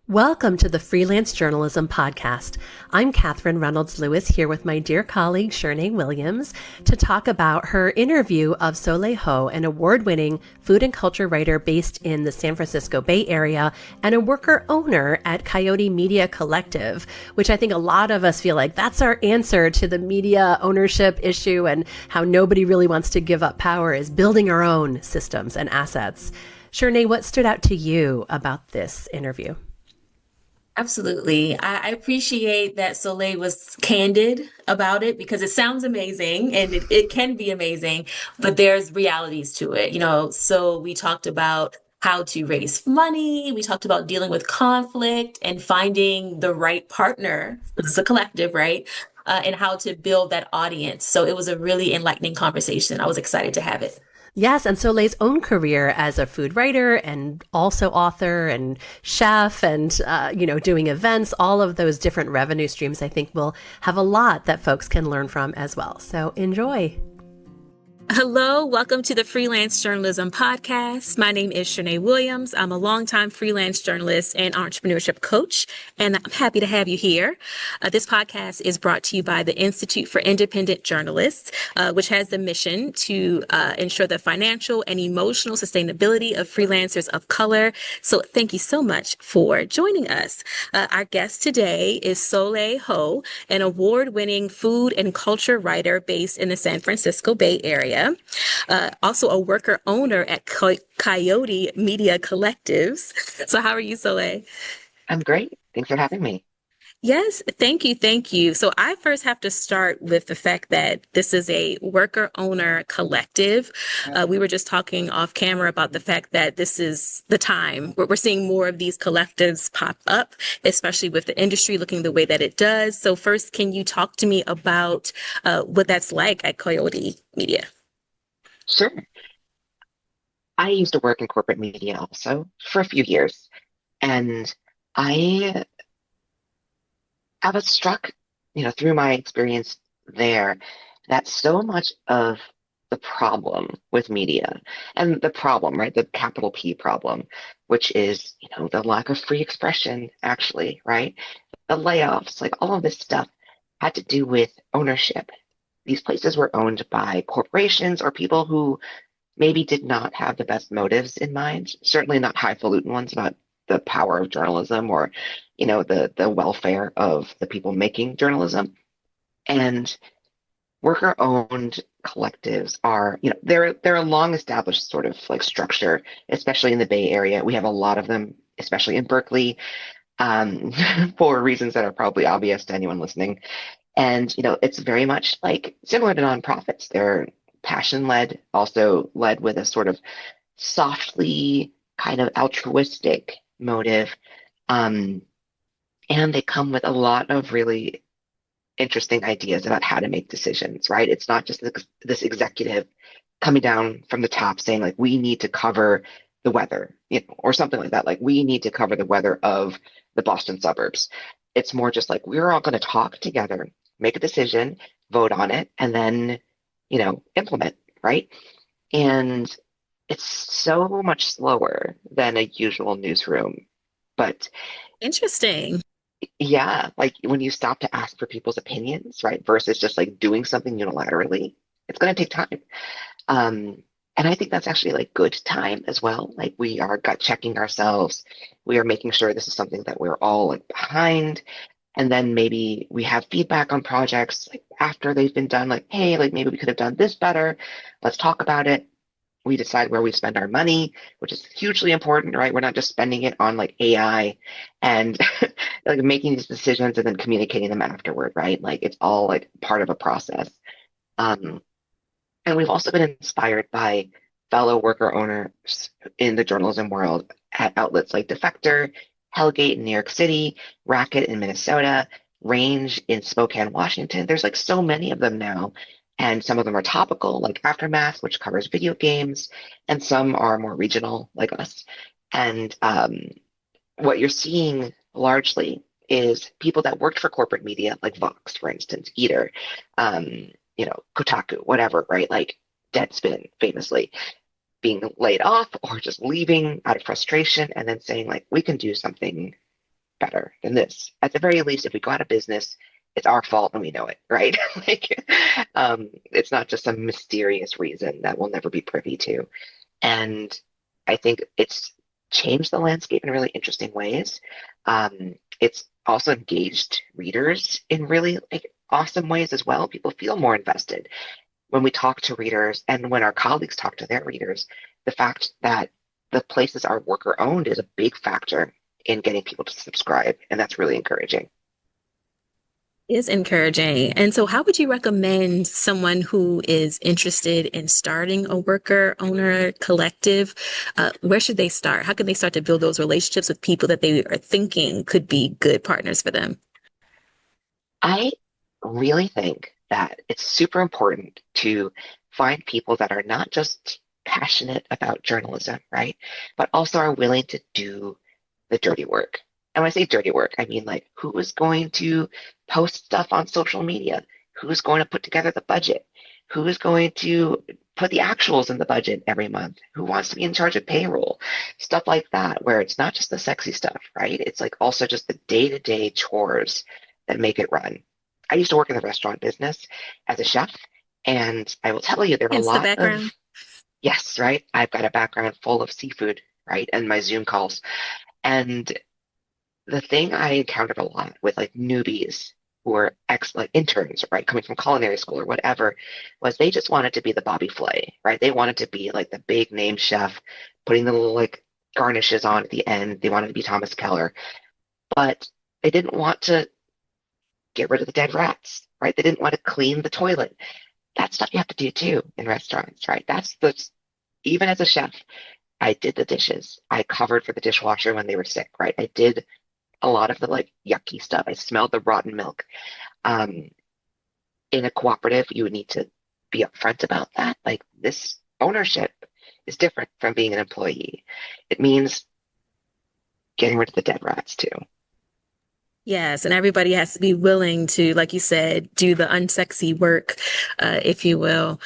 Welcome to the Freelance Journalism Podcast. I'm Catherine Reynolds Lewis here with my dear colleague Shernay Williams to talk about her interview of Soleil Ho, an award-winning food and culture writer based in the San Francisco Bay Area and a worker owner at COYOTE Media Collective, which I think a lot of us feel like that's our answer to the media ownership issue and how nobody really wants to give up power is building our own systems and assets. Shernay, what stood out to you about this interview? Absolutely. I appreciate that Soleil was candid about it because it sounds amazing and it can be amazing, but there's realities to it. So we talked about how to raise money. We talked about dealing with conflict and finding the right partner. It's a collective, right? And how to build that audience. So it was a really enlightening conversation. I was excited to have it. Yes, and Soleil's own career as a food writer and also author and chef and, doing events, all of those different revenue streams, I think will have a lot that folks can learn from as well. So enjoy. Hello, welcome to the Freelance Journalism Podcast. My name is Shernay Williams. I'm a longtime freelance journalist and entrepreneurship coach, and I'm happy to have you here. This podcast is brought to you by the Institute for Independent Journalists, which has the mission to ensure the financial and emotional sustainability of freelancers of color. So thank you so much for joining us. Our guest today is Soleil Ho, an award-winning food and culture writer based in the San Francisco Bay Area. Also a worker owner at COYOTE Media Collectives. So how are you, Soleil? I'm great. Thanks for having me. Yes, thank you. Thank you. So I first have to start with the fact that this is a worker owner collective. We were just talking off camera about the fact that this is the time where we're seeing more of these collectives pop up, especially with the industry looking the way that it does. So first, can you talk to me about what that's like at COYOTE Media? Sure. I used to work in corporate media also for a few years, and I was struck, through my experience there, that so much of the problem with media, and the problem, right, the capital P problem, which is, the lack of free expression, actually, right, the layoffs, like all of this stuff had to do with ownership. These places were owned by corporations or people who maybe did not have the best motives in mind, certainly not highfalutin ones about the power of journalism or, the welfare of the people making journalism. And worker-owned collectives are, they're a long-established sort of like structure, especially in the Bay Area. We have a lot of them, especially in Berkeley, for reasons that are probably obvious to anyone listening. And, it's very much like similar to nonprofits. They're passion-led, also led with a sort of softly kind of altruistic motive. And they come with a lot of really interesting ideas about how to make decisions, right? It's not just this executive coming down from the top saying, like, we need to cover the weather, or something like that. Like, we need to cover the weather of the Boston suburbs. It's more just like, we're all going to talk together, make a decision, vote on it, and then, implement, right? And it's so much slower than a usual newsroom. But Interesting. yeah, like when you stop to ask for people's opinions, right, versus just like doing something unilaterally, it's going to take time. And I think that's actually like good time as well. Like we are gut checking ourselves. We are making sure this is something that we're all like behind. And then maybe we have feedback on projects like after they've been done, like, hey, like maybe we could have done this better. Let's talk about it. We decide where we spend our money, which is hugely important, right? We're not just spending it on like AI and like making these decisions and then communicating them afterward, right? Like it's all like part of a process. Um, and we've also been inspired by fellow worker owners in the journalism world at outlets like Defector, Hellgate in New York City, Racket in Minnesota, Range in Spokane, Washington. There's like so many of them now. And some of them are topical, like Aftermath, which covers video games, and some are more regional, like us. And what you're seeing largely is people that worked for corporate media, like Vox, for instance, Eater, Kotaku, whatever, right? Like Deadspin, famously, being laid off or just leaving out of frustration and then saying, like, we can do something better than this. At the very least, if we go out of business, it's our fault and we know it, right? It's not just some mysterious reason that we'll never be privy to. And I think it's changed the landscape in really interesting ways. It's also engaged readers in really awesome ways as well. People feel more invested when we talk to readers and when our colleagues talk to their readers. The fact that the places are worker owned is a big factor in getting people to subscribe, and that's really encouraging. Is encouraging. And so, how would you recommend someone who is interested in starting a worker owner collective? Where should they start? How can they start to build those relationships with people that they are thinking could be good partners for them? I really think that it's super important to find people that are not just passionate about journalism, right? But also are willing to do the dirty work. And when I say dirty work, I mean like who is going to post stuff on social media? Who's going to put together the budget? Who is going to put the actuals in the budget every month? Who wants to be in charge of payroll? Stuff like that, where it's not just the sexy stuff, right? It's like also just the day-to-day chores that make it run. I used to work in the restaurant business as a chef, and I will tell you there are a Hence the lot of, background. yes, right? I've got a background full of seafood, right? And my Zoom calls. And the thing I encountered a lot with like newbies who were like interns, right, coming from culinary school or whatever, was they just wanted to be the Bobby Flay, right? They wanted to be like the big name chef, putting the little like garnishes on at the end. They wanted to be Thomas Keller, but they didn't want to get rid of the dead rats, right? They didn't want to clean the toilet. That stuff you have to do too in restaurants, right? Even as a chef, I did the dishes. I covered for the dishwasher when they were sick, right? I did a lot of the like yucky stuff. I smelled the rotten milk. Um, in a cooperative, you would need to be upfront about that. Like this ownership is different from being an employee. It means getting rid of the dead rats too. Yes, and everybody has to be willing to, like you said, do the unsexy work, if you will.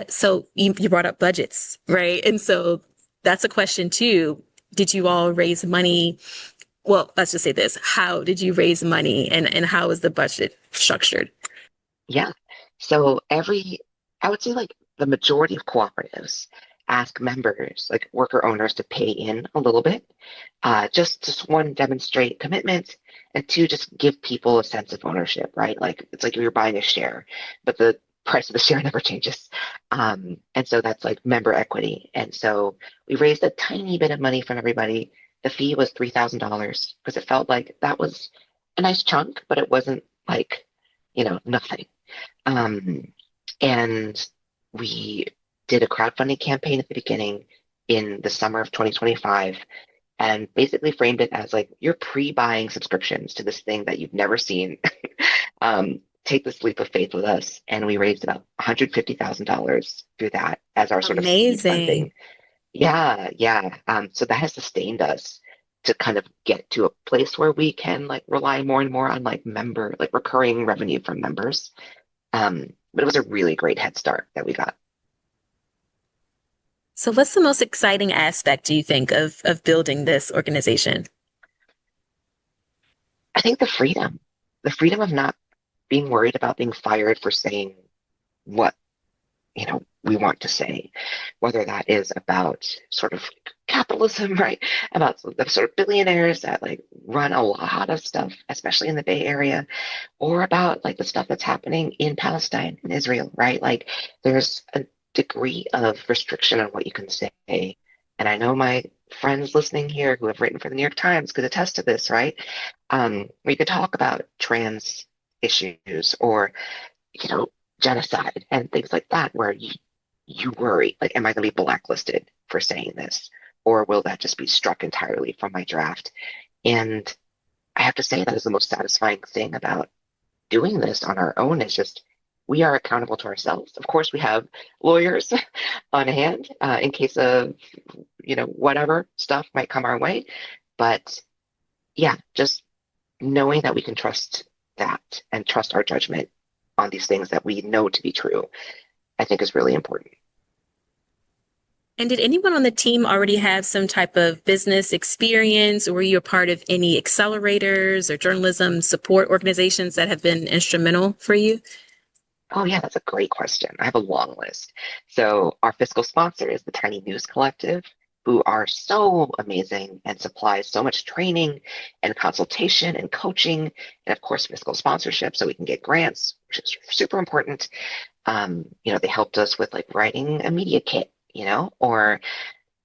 So you brought up budgets, right? And so that's a question too. Did you all raise money? Well, let's just say this. How did you raise money and how is the budget structured? Yeah. So I would say like the majority of cooperatives ask members, like worker owners, to pay in a little bit, just one, demonstrate commitment, and two, just give people a sense of ownership, right? Like it's like you're buying a share, but the price of the share never changes. And so that's like member equity. And so we raised a tiny bit of money from everybody. The fee was $3,000 because it felt like that was a nice chunk, but it wasn't like, nothing. Um, and we did a crowdfunding campaign at the beginning in the summer of 2025 and basically framed it as like you're pre-buying subscriptions to this thing that you've never seen. Take this leap of faith with us. And we raised about $150,000 through that as our sort of seed Amazing. funding. Yeah, yeah. So that has sustained us to kind of get to a place where we can like rely more and more on like recurring revenue from members. But it was a really great head start that we got. So what's the most exciting aspect, do you think, of building this organization? I think the freedom of not being worried about being fired for saying what, we want to say, whether that is about sort of capitalism, right? About the sort of billionaires that like run a lot of stuff, especially in the Bay Area, or about like the stuff that's happening in Palestine and Israel, right? Like there's a degree of restriction on what you can say. And I know my friends listening here who have written for the New York Times could attest to this, right? We could talk about trans issues or, you know, genocide and things like that, where you worry, like, am I going to be blacklisted for saying this? Or will that just be struck entirely from my draft? And I have to say that is the most satisfying thing about doing this on our own is just we are accountable to ourselves. Of course, we have lawyers on hand in case of, whatever stuff might come our way. But yeah, just knowing that we can trust that and trust our judgment on these things that we know to be true, I think is really important. And did anyone on the team already have some type of business experience, or were you a part of any accelerators or journalism support organizations that have been instrumental for you? Oh, yeah, that's a great question. I have a long list. So, our fiscal sponsor is the Tiny News Collective, who are so amazing and supply so much training and consultation and coaching, and of course, fiscal sponsorship so we can get grants, which is super important. They helped us with like writing a media kit, or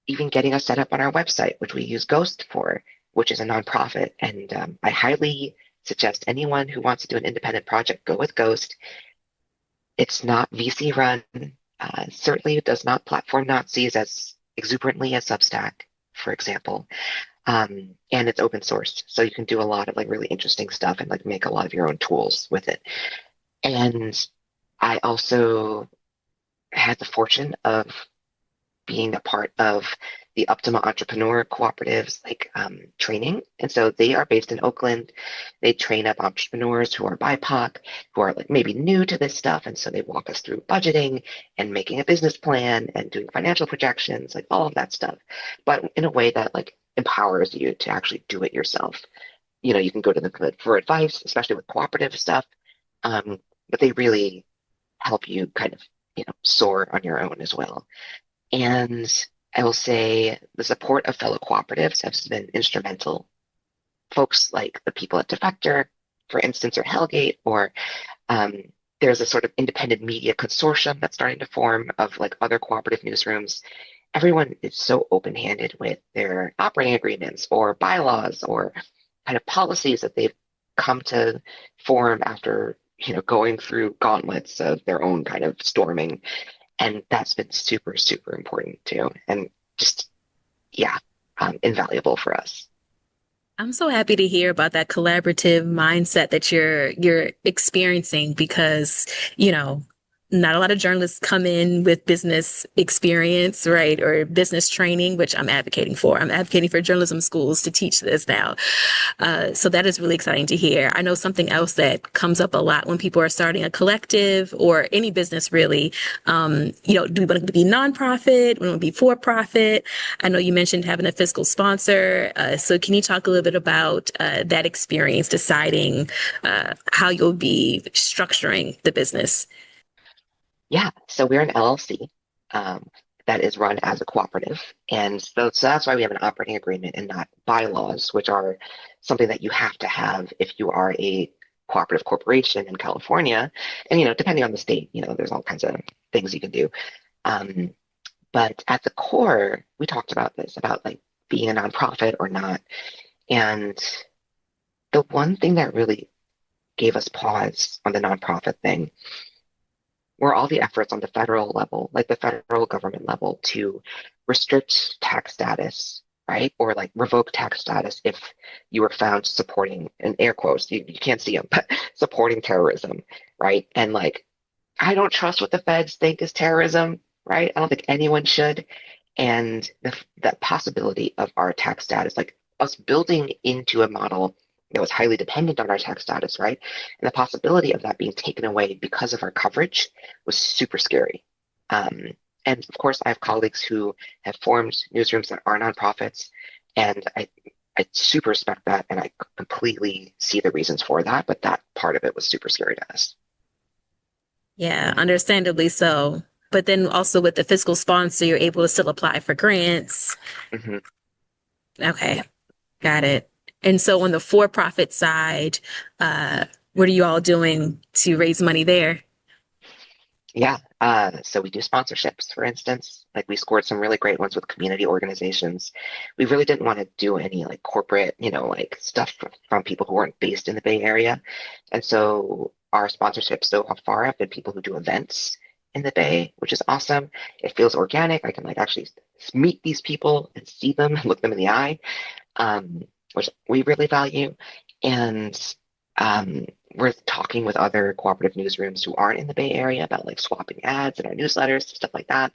even getting us set up on our website, which we use Ghost for, which is a nonprofit. And I highly suggest anyone who wants to do an independent project go with Ghost. It's not VC run. Certainly it does not platform Nazis as exuberantly as Substack, for example. And it's open source, so you can do a lot of like really interesting stuff and like make a lot of your own tools with it. And I also had the fortune of being a part of the Optima Entrepreneur Cooperative's training. And so they are based in Oakland. They train up entrepreneurs who are BIPOC, who are like maybe new to this stuff. And so they walk us through budgeting and making a business plan and doing financial projections, like all of that stuff, but in a way that like empowers you to actually do it yourself. You can go to them for advice, especially with cooperative stuff. But they really help you kind of, soar on your own as well. And I will say the support of fellow cooperatives has been instrumental. Folks like the people at Defector, for instance, or Hellgate, or there's a sort of independent media consortium that's starting to form of like other cooperative newsrooms. Everyone is so open-handed with their operating agreements or bylaws or kind of policies that they've come to form after, going through gauntlets of their own kind of storming. And that's been super, super important too. And just, yeah, invaluable for us. I'm so happy to hear about that collaborative mindset that you're experiencing because, not a lot of journalists come in with business experience, right? Or business training, which I'm advocating for. I'm advocating for journalism schools to teach this now. So that is really exciting to hear. I know something else that comes up a lot when people are starting a collective or any business really. Do we want to be nonprofit? We want to be for profit? I know you mentioned having a fiscal sponsor. So can you talk a little bit about that experience, deciding how you'll be structuring the business? Yeah, so we're an LLC that is run as a cooperative. And so that's why we have an operating agreement and not bylaws, which are something that you have to have if you are a cooperative corporation in California. And, depending on the state, there's all kinds of things you can do. But at the core, we talked about this, about like being a nonprofit or not. And the one thing that really gave us pause on the nonprofit thing were all the efforts on the federal level, like the federal government level, to restrict tax status, right? Or like revoke tax status if you were found supporting, in air quotes, you can't see them, but supporting terrorism, right? And like, I don't trust what the feds think is terrorism, right? I don't think anyone should. And the possibility of our tax status, like us building into a model that was highly dependent on our tax status, right? And the possibility of that being taken away because of our coverage was super scary. And of course, I have colleagues who have formed newsrooms that are nonprofits, and I super respect that, and I completely see the reasons for that, but that part of it was super scary to us. Yeah, understandably so. But then also with the fiscal sponsor, you're able to still apply for grants. Hmm. Okay, Yeah. got it. And so on the for-profit side, what are you all doing to raise money there? Yeah. So we do sponsorships, for instance. Like we scored some really great ones with community organizations. We really didn't want to do any like corporate, like stuff from people who weren't based in the Bay Area. And so our sponsorships so far have been people who do events in the Bay, which is awesome. It feels organic. I can like actually meet these people and see them and look them in the eye, um, which we really value. And um, we're talking with other cooperative newsrooms who aren't in the Bay Area about like swapping ads in our newsletters, stuff like that.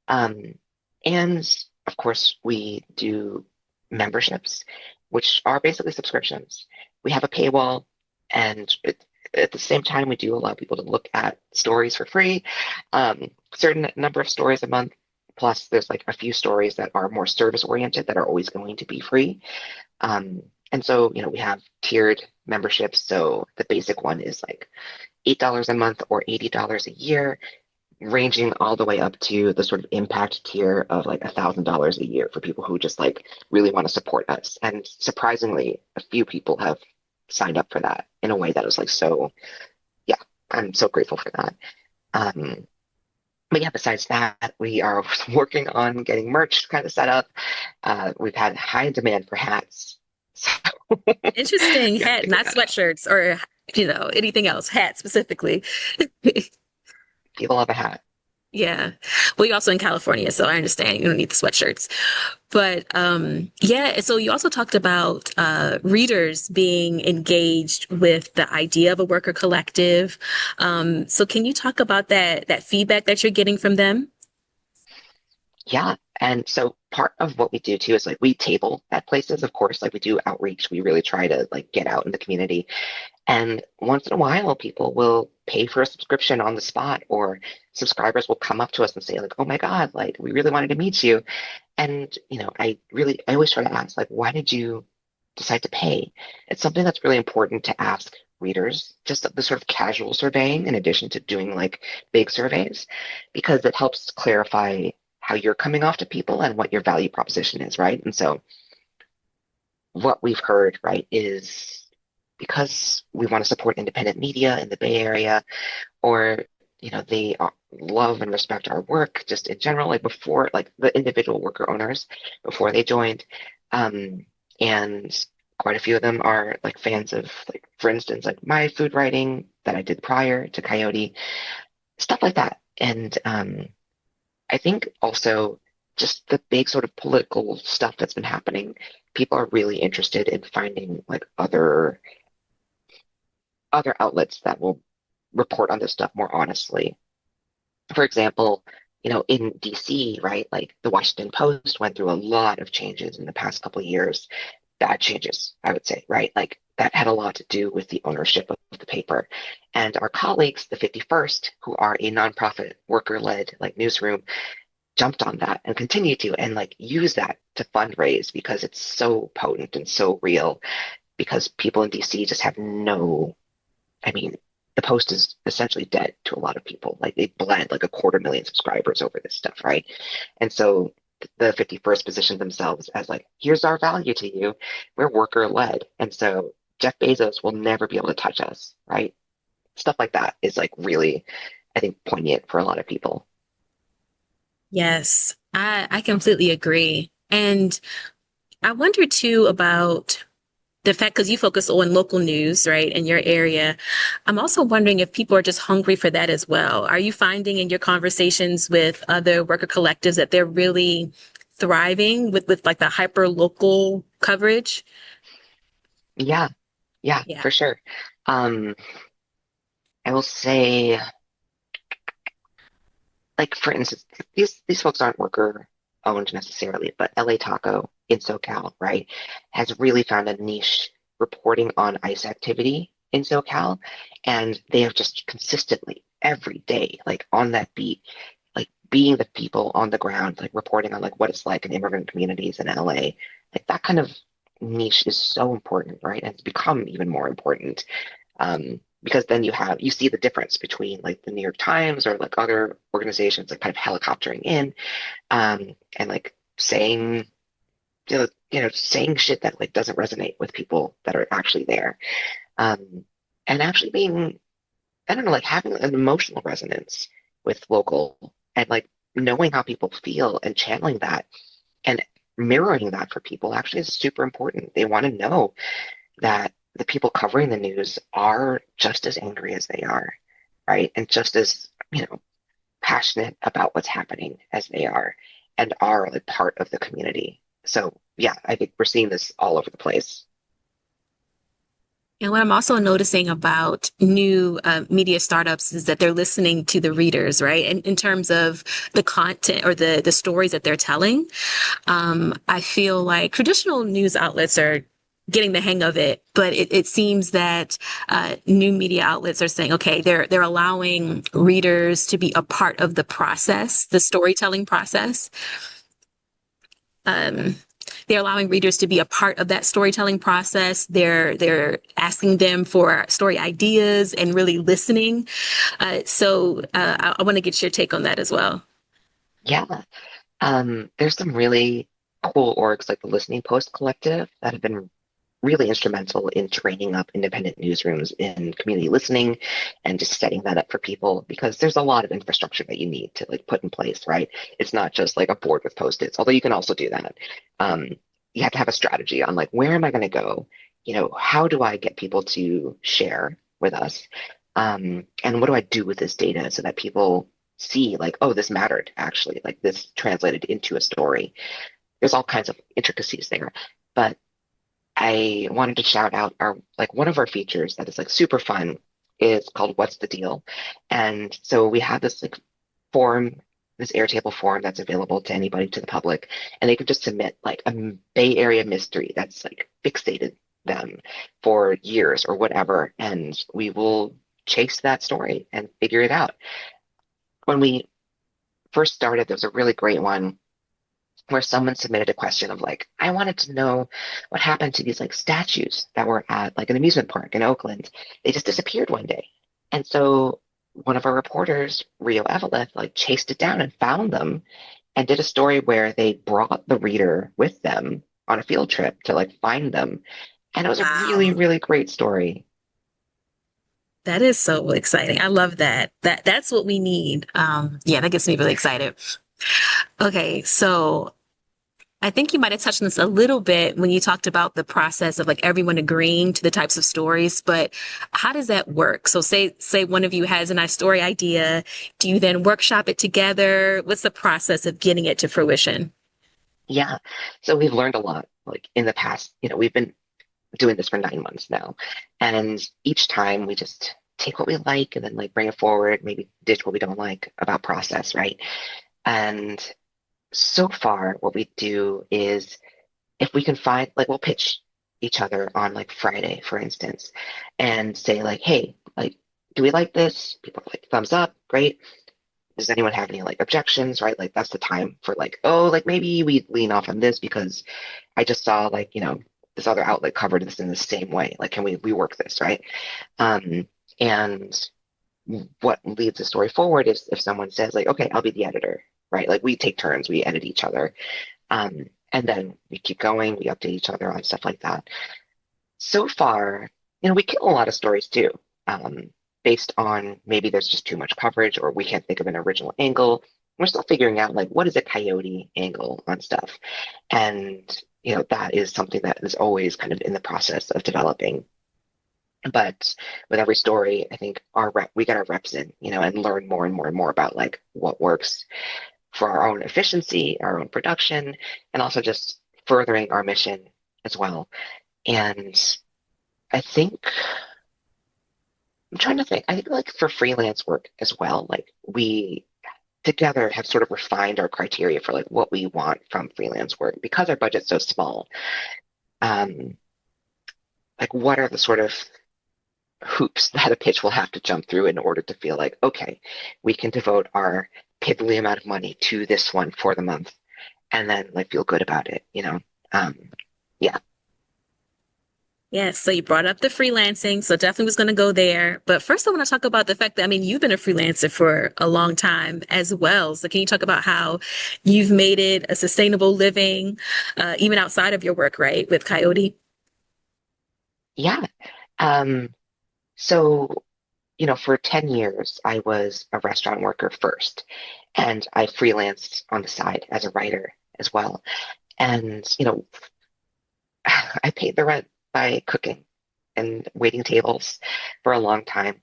Um, and of course, we do memberships, which are basically subscriptions. We have a paywall, and at the same time, we do allow people to look at stories for free, certain number of stories a month. Plus, there's like a few stories that are more service oriented that are always going to be free. And so, we have tiered memberships. So the basic one is like $8 a month or $80 a year, ranging all the way up to the sort of impact tier of like $1,000 a year for people who just like really want to support us. And surprisingly, a few people have signed up for that in a way that was like so, yeah, I'm so grateful for that. Um, but yeah, besides that, we are working on getting merch kind of set up. We've had high demand for hats. So Interesting. yeah, Hat, figure not that out. sweatshirts or, anything else. Hat specifically. People love a hat. Yeah. Well, you're also in California, so I understand you don't need the sweatshirts. But yeah, so you also talked about readers being engaged with the idea of a worker collective. So can you talk about that feedback that you're getting from them? Yeah. And so part of what we do too is like we table at places, of course, like we do outreach. We really try to like get out in the community. And once in a while, people will pay for a subscription on the spot, or subscribers will come up to us and say, like, oh my God, like we really wanted to meet you. And, I always try to ask, like, why did you decide to pay? It's something that's really important to ask readers, just the sort of casual surveying in addition to doing like big surveys, because it helps clarify how you're coming off to people and what your value proposition is, right? And so what we've heard, right, is because we want to support independent media in the Bay Area, or they love and respect our work just in general, like before, like the individual worker owners before they joined, and quite a few of them are like fans of, like, for instance, like my food writing that I did prior to Coyote, stuff like that. And I think also just the big sort of political stuff that's been happening, people are really interested in finding like other outlets that will report on this stuff more honestly. For example, in DC, right, like the Washington Post went through a lot of changes in the past couple of years. Bad changes, I would say, right? Like that had a lot to do with the ownership of the paper. And our colleagues, the 51st, who are a nonprofit worker-led like newsroom, jumped on that and continue to and like use that to fundraise because it's so potent and so real, because people in DC just have no, I mean, the Post is essentially dead to a lot of people. Like they bled like 250,000 subscribers over this stuff, right? And so the 51st positioned themselves as like, here's our value to you. We're worker led. And so Jeff Bezos will never be able to touch us, right? Stuff like that is like really, I think, poignant for a lot of people. Yes, I completely agree. And I wonder too about the fact, because you focus on local news, right, in your area. I'm also wondering if people are just hungry for that as well. Are you finding in your conversations with other worker collectives that they're really thriving with like the hyper local coverage? Yeah, yeah, Yeah. for sure. Um, I will say, like for instance, these folks aren't worker owned necessarily, but LA Taco in SoCal, right, has really found a niche reporting on ICE activity in SoCal, and they have just consistently every day, like on that beat, like being the people on the ground, like reporting on like what it's like in immigrant communities in LA, like that kind of niche is so important, right? And it's become even more important, because then you see the difference between like the New York Times or like other organizations like kind of helicoptering in, and like saying saying shit that like doesn't resonate with people that are actually there, um, and actually being, I don't know, like having an emotional resonance with local, and like knowing how people feel and channeling that and mirroring that for people actually is super important. They want to know that the people covering the news are just as angry as they are, right? And just as, passionate about what's happening as they are, and are like part of the community. So yeah, I think we're seeing this all over the place. And what I'm also noticing about new media startups is that they're listening to the readers, right? And in terms of the content or the stories that they're telling, I feel like traditional news outlets are getting the hang of it. But it seems that new media outlets are saying, okay, they're allowing readers to be a part of the process, the storytelling process. They're allowing readers to be a part of that storytelling process. They're asking them for story ideas and really listening. I want to get your take on that as well. Yeah. There's some really cool orgs like the Listening Post Collective that have been really instrumental in training up independent newsrooms in community listening and just setting that up for people, because there's a lot of infrastructure that you need to like put in place, right? It's not just like a board with post-its, although you can also do that. You have to have a strategy on like, where am I going to go? How do I get people to share with us? And what do I do with this data so that people see like, oh, this mattered actually, like this translated into a story. There's all kinds of intricacies there, but I wanted to shout out our like one of our features that is like super fun is called What's the Deal? And so we have this like form, this Airtable form that's available to anybody, to the public, and they can just submit like a Bay Area mystery that's like fixated them for years or whatever, and we will chase that story and figure it out. When we first started, there was a really great one where someone submitted a question of like, I wanted to know what happened to these like statues that were at like an amusement park in Oakland. They just disappeared one day. And so one of our reporters, Rio Eveleth, like chased it down and found them and did a story where they brought the reader with them on a field trip to like find them. And it was a really, Wow. really great story. That is so exciting. I love that. That's what we need. Yeah, that gets me really excited. Okay, so I think you might have touched on this a little bit when you talked about the process of like everyone agreeing to the types of stories, but how does that work? So say one of you has a nice story idea. Do you then workshop it together? What's the process of getting it to fruition? Yeah. So we've learned a lot. Like in the past, we've been doing this for 9 months now. And each time we just take what we like and then like bring it forward, maybe ditch what we don't like about process, right? And so far, what we do is if we can find, like, we'll pitch each other on like Friday, for instance, and say like, hey, like, do we like this? People are like, thumbs up, great. Does anyone have any like objections, right? Like that's the time for like, oh, like maybe we lean off on this because I just saw like, this other outlet covered this in the same way. Like, can we rework this, right? And what leads the story forward is if someone says like, okay, I'll be the editor, right? Like we take turns, we edit each other. And then we keep going, we update each other on stuff like that. So far, we kill a lot of stories too, based on maybe there's just too much coverage or we can't think of an original angle. We're still figuring out like what is a coyote angle on stuff. And, that is something that is always kind of in the process of developing. But with every story, I think we get our reps in, and learn more and more and more about like what works for our own efficiency, our own production, and also just furthering our mission as well. And I think I'm trying to think. I think like for freelance work as well, like we together have sort of refined our criteria for like what we want from freelance work because our budget's so small. Um, like what are the sort of hoops that a pitch will have to jump through in order to feel like, okay, we can devote our piddly amount of money to this one for the month and then like feel good about it. Yeah. Yes, so you brought up the freelancing, so definitely was going to go there. But first, I want to talk about the fact that, I mean, you've been a freelancer for a long time as well. So can you talk about how you've made it a sustainable living, even outside of your work, right, with Coyote? Yeah. Um, so, for 10 years, I was a restaurant worker first, and I freelanced on the side as a writer as well. And, I paid the rent by cooking and waiting tables for a long time.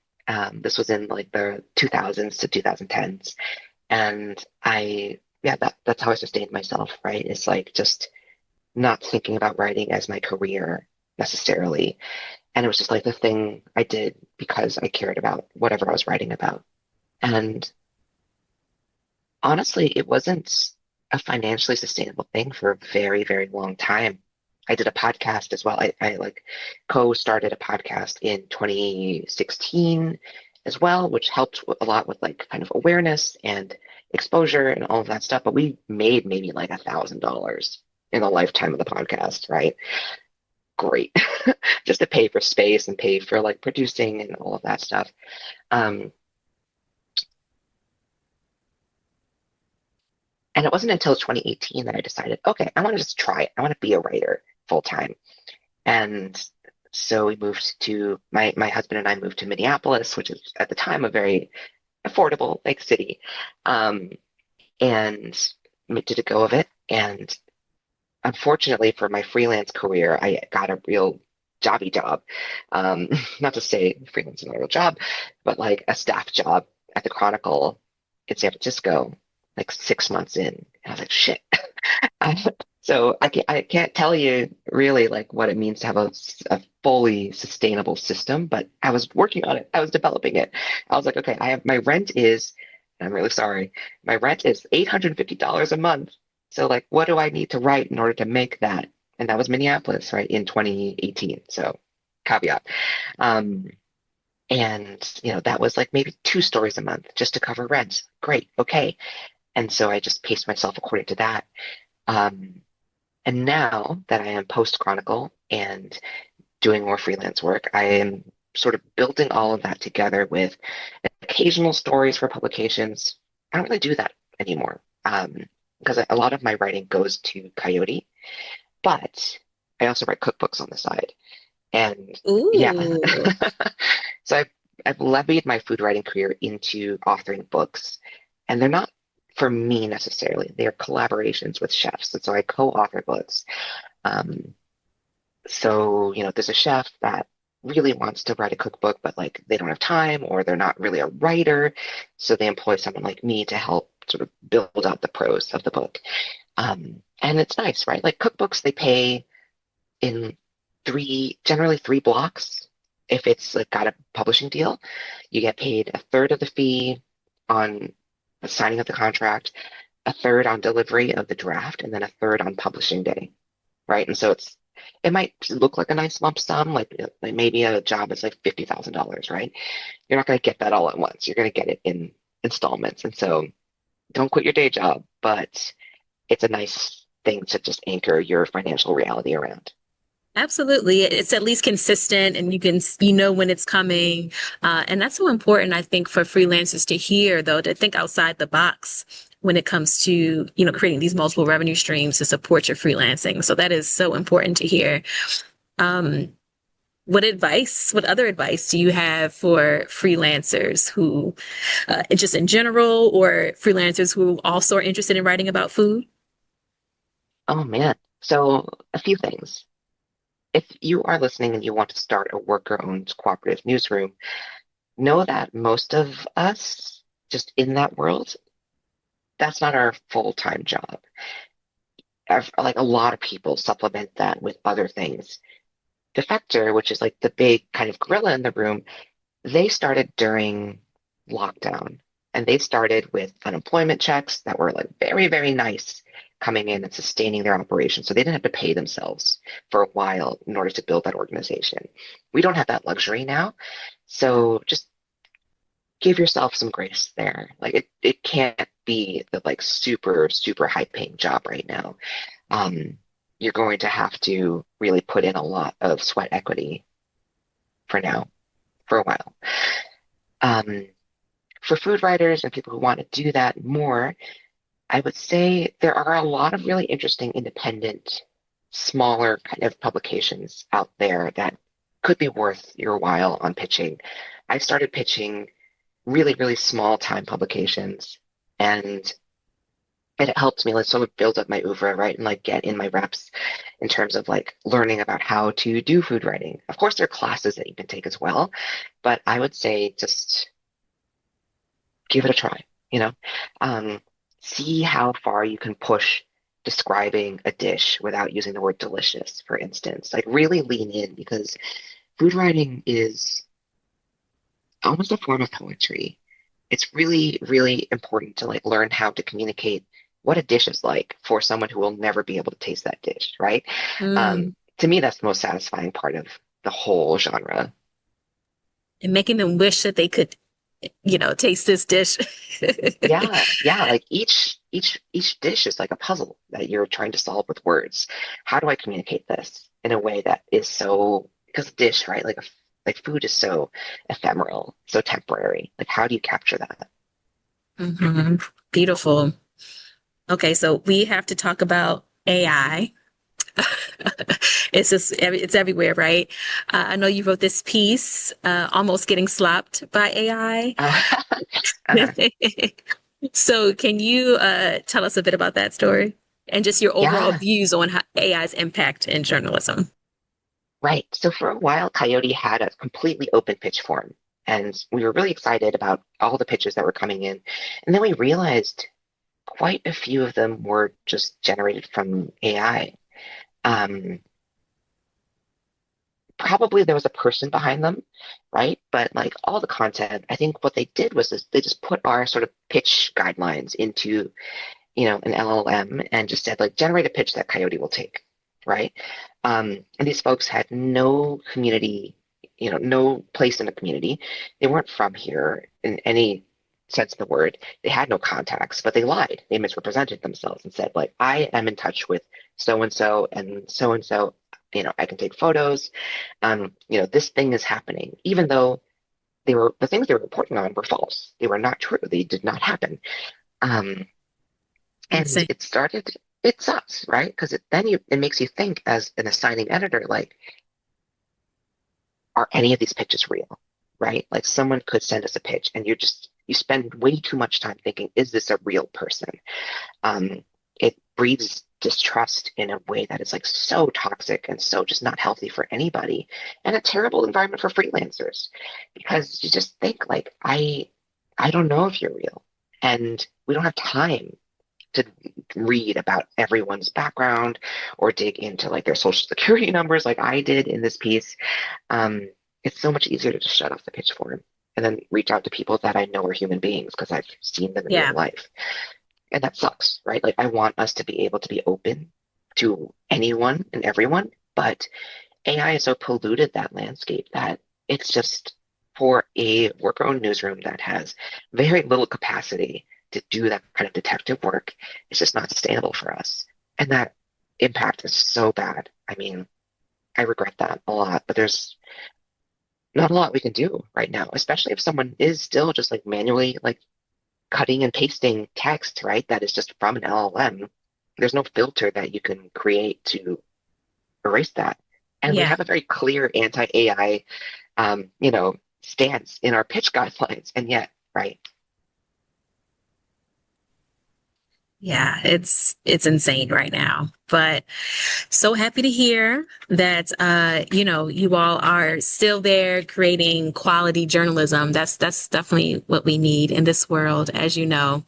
This was in like the 2000s to 2010s. And yeah, that's how I sustained myself, right? It's like just not thinking about writing as my career necessarily. And it was just like the thing I did because I cared about whatever I was writing about. And honestly, it wasn't a financially sustainable thing for a very, very long time. I did a podcast as well. I like co-started a podcast in 2016 as well, which helped a lot with like kind of awareness and exposure and all of that stuff. But we made maybe like $1,000 in the lifetime of the podcast, right? Great. Just to pay for space and pay for like producing and all of that stuff. Um, and it wasn't until 2018 that I decided, okay, I want to just try it. I want to be a writer full time. And so we moved to my husband and I moved to Minneapolis, which is at the time a very affordable like city, um, and did a go of it. And unfortunately for my freelance career, I got a real jobby job. Not to say freelance is not a real job, but like a staff job at the Chronicle in San Francisco, like 6 months in. And I was like, shit. So I can't tell you really like what it means to have a fully sustainable system, but I was working on it. I was developing it. I was like, okay, I have my rent is, and I'm really sorry, my rent is $850 a month. So like, what do I need to write in order to make that? And that was Minneapolis, right, in 2018. So caveat. Um, and that was like maybe 2 stories a month just to cover rent. Great, okay. And so I just paced myself according to that. Um, and now that I am post Chronicle and doing more freelance work, I am sort of building all of that together with occasional stories for publications. I don't really do that anymore because a lot of my writing goes to Coyote, but I also write cookbooks on the side. And yeah, Ooh. so I've levied my food writing career into authoring books, and they're not for me necessarily. They are collaborations with chefs, and so I co-author books. Um, so, there's a chef that really wants to write a cookbook, but like they don't have time or they're not really a writer. So they employ someone like me to help sort of build out the prose of the book. And it's nice, right? Like cookbooks, they pay in generally three blocks. If it's like got a publishing deal, you get paid a third of the fee on the signing of the contract, a third on delivery of the draft, and then a third on publishing day, right? And so it might look like a nice lump sum, like maybe a job is like $50,000, right? You're not going to get that all at once. You're going to get it in installments. And so don't quit your day job, but it's a nice thing to just anchor your financial reality around. Absolutely. It's at least consistent and you know when it's coming. And that's so important, I think, for freelancers to hear, though, to think outside the box when it comes to, creating these multiple revenue streams to support your freelancing. So that is so important to hear. Um, what other advice do you have for freelancers who, just in general, or freelancers who also are interested in writing about food? Oh man. So a few things. If you are listening and you want to start a worker-owned cooperative newsroom, know that most of us just in that world, that's not our full-time job. Like a lot of people supplement that with other things. Defector, which is like the big kind of gorilla in the room, they started during lockdown and they started with unemployment checks that were like very, very nice coming in and sustaining their operation. So they didn't have to pay themselves for a while in order to build that organization. We don't have that luxury now. So just give yourself some grace there. Like it can't be the like super, super high paying job right now. Um, you're going to have to really put in a lot of sweat equity for now, for a while. Um, for food writers and people who want to do that more, I would say there are a lot of really interesting independent, smaller kind of publications out there that could be worth your while on pitching. I started pitching really, really small time publications, and it helped me like sort of build up my oeuvre, right? And like get in my reps in terms of like learning about how to do food writing. Of course, there are classes that you can take as well, but I would say just give it a try, you know? Um, See how far you can push describing a dish without using the word delicious, for instance. Like really lean in because food writing is almost a form of poetry. It's really, really important to like learn how to communicate what a dish is like for someone who will never be able to taste that dish, right? Mm. To me, that's the most satisfying part of the whole genre. And making them wish that they could, taste this dish. Yeah, yeah, like each dish is like a puzzle that you're trying to solve with words. How do I communicate this in a way that is so, because dish, right? Like food is so ephemeral, so temporary. Like how do you capture that? hmm Beautiful. Okay, so we have to talk about AI. It's everywhere, right? I know you wrote this piece, almost getting slapped by AI. Uh, uh, So can you tell us a bit about that story and just your overall yeah, views on how AI's impact in journalism? right. So for a while, Coyote had a completely open pitch form, and we were really excited about all the pitches that were coming in. And then we realized quite a few of them were just generated from AI. Um, Probably there was a person behind them, right? But like all the content, I think what they did was they just put our sort of pitch guidelines into, an LLM and just said like generate a pitch that Coyote will take, right? And these folks had no community, no place in the community. They weren't from here in any sense of the word. They had no contacts, but they lied. They misrepresented themselves and said like I am in touch with so and so and so and so. I can take photos. This thing is happening, even though the things they were reporting on were false. They were not true. They did not happen. Um, and Insane. it sucks, right? Because it makes you think as an assigning editor, like, are any of these pitches real, right? Like someone could send us a pitch and you spend way too much time thinking, is this a real person? It breeds distrust in a way that is like so toxic and so just not healthy for anybody and a terrible environment for freelancers because you just think like I don't know if you're real and we don't have time to read about everyone's background or dig into like their social security numbers like I did in this piece. It's so much easier to just shut off the pitch form and then reach out to people that I know are human beings because I've seen them in real Yeah. life. And that sucks, right? Like I want us to be able to be open to anyone and everyone, but AI has so polluted that landscape that it's just for a worker-owned newsroom that has very little capacity to do that kind of detective work. It's just not sustainable for us. And that impact is so bad. I mean, I regret that a lot, but there's not a lot we can do right now, especially if someone is still just like manually like cutting and pasting text, right? That is just from an LLM. There's no filter that you can create to erase that. And we Yeah. have a very clear anti-AI, stance in our pitch guidelines. And yet, right? Yeah, it's insane right now. But so happy to hear that you all are still there creating quality journalism. That's definitely what we need in this world, as you know.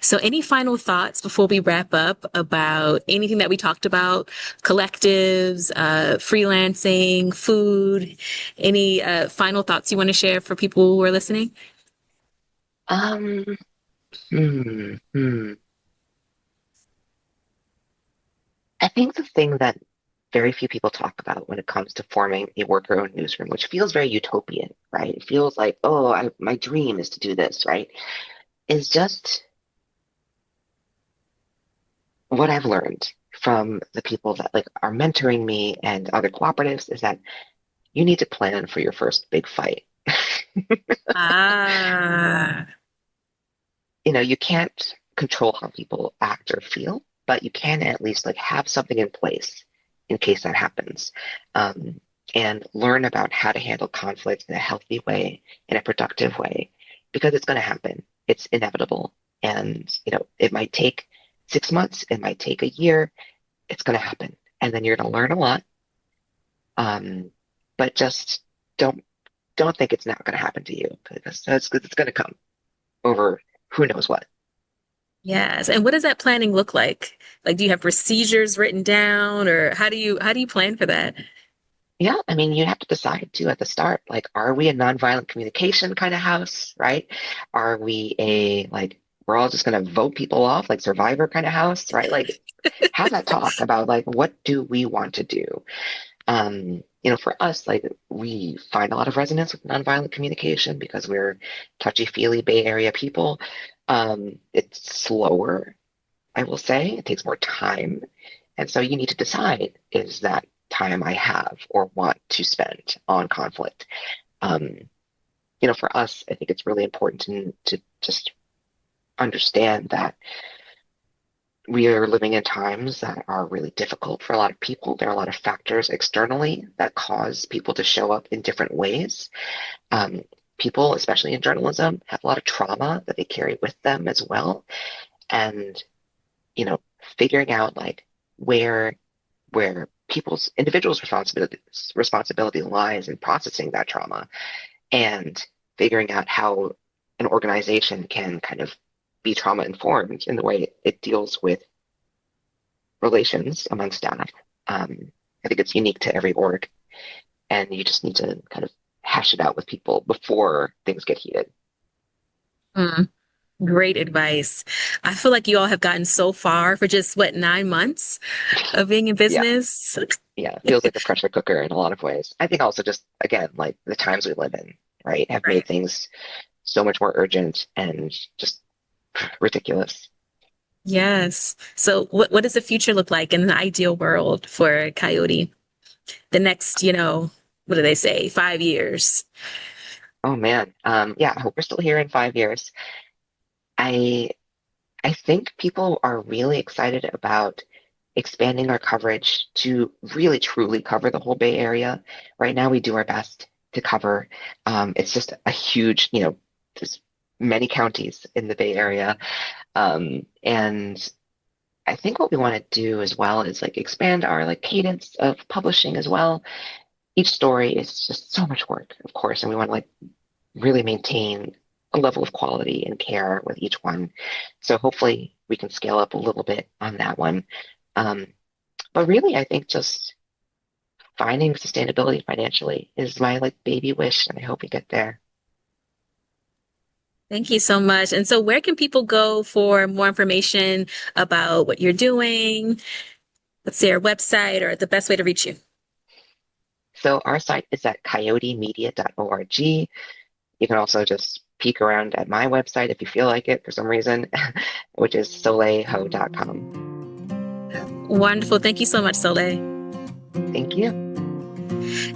So any final thoughts before we wrap up about anything that we talked about? Collectives, freelancing, food, any final thoughts you want to share for people who are listening? Um, hmm, hmm. I think the thing that very few people talk about when it comes to forming a worker-owned newsroom, which feels very utopian, right? It feels like, oh, my dream is to do this, right? Is just what I've learned from the people that like are mentoring me and other cooperatives is that you need to plan for your first big fight. Ah, You can't control how people act or feel, but you can at least like have something in place in case that happens. Um, and learn about how to handle conflict in a healthy way, in a productive way, because it's going to happen. It's inevitable. And, it might take 6 months, it might take a year, it's going to happen. And then you're going to learn a lot. Um, but just don't don't think it's not going to happen to you because it's going to come over who knows what. yes. And what does that planning look like? Like, do you have procedures written down, or how do you plan for that? Yeah, I mean, you have to decide too at the start, like, are we a nonviolent communication kind of house, right? Are we a like we're all just going to vote people off, like Survivor kind of house, right? Like, have that talk about like, what do we want to do? For us, like we find a lot of resonance with nonviolent communication because we're touchy-feely Bay Area people. It's slower, I will say. It takes more time. And so you need to decide, is that time I have or want to spend on conflict? For us, I think it's really important to just understand that we are living in times that are really difficult for a lot of people. There are a lot of factors externally that cause people to show up in different ways. People, especially in journalism, have a lot of trauma that they carry with them as well. And, figuring out like where individuals' responsibility lies in processing that trauma and figuring out how an organization can kind of be trauma informed in the way it deals with relations among staff. I think it's unique to every org, and you just need to kind of hash it out with people before things get heated. Great advice. I feel like you all have gotten so far for just 9 months of being in business. Yeah, it feels like a pressure cooker in a lot of ways. I think also just, again, like the times we live in, right, have made things so much more urgent and just ridiculous. Yes. So what does the future look like in an ideal world for Coyote? The next, what do they say, 5 years? Oh man. I hope we're still here in 5 years. I think people are really excited about expanding our coverage to really truly cover the whole Bay Area. Right now we do our best to cover. It's just a huge, there's many counties in the Bay Area. And I think what we want to do as well is like expand our like cadence of publishing as well. Each story is just so much work, of course, and we want to like really maintain a level of quality and care with each one. So hopefully we can scale up a little bit on that one. But really, I think just finding sustainability financially is my like baby wish, and I hope we get there. Thank you so much. And so where can people go for more information about what you're doing? Let's say our website or the best way to reach you. So our site is at coyotemedia.org. You can also just peek around at my website if you feel like it for some reason, which is soleilho.com. Wonderful. Thank you so much, Soleil. Thank you.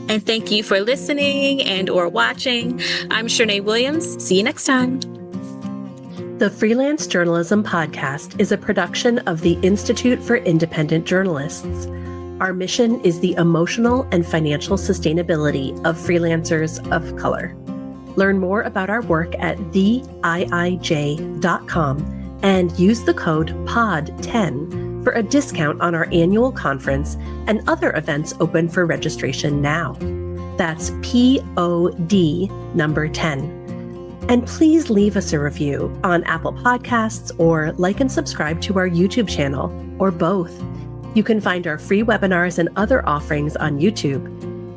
And thank you for listening and or watching. I'm Shernay Williams. See you next time. The Freelance Journalism Podcast is a production of the Institute for Independent Journalists. Our mission is the emotional and financial sustainability of freelancers of color. Learn more about our work at theiij.com and use the code POD10 for a discount on our annual conference and other events open for registration now. That's POD number 10. And please leave us a review on Apple Podcasts or like and subscribe to our YouTube channel, or both. You can find our free webinars and other offerings on YouTube.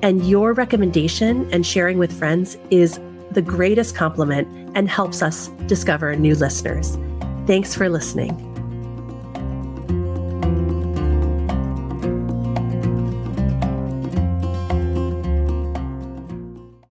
And your recommendation and sharing with friends is the greatest compliment and helps us discover new listeners. Thanks for listening.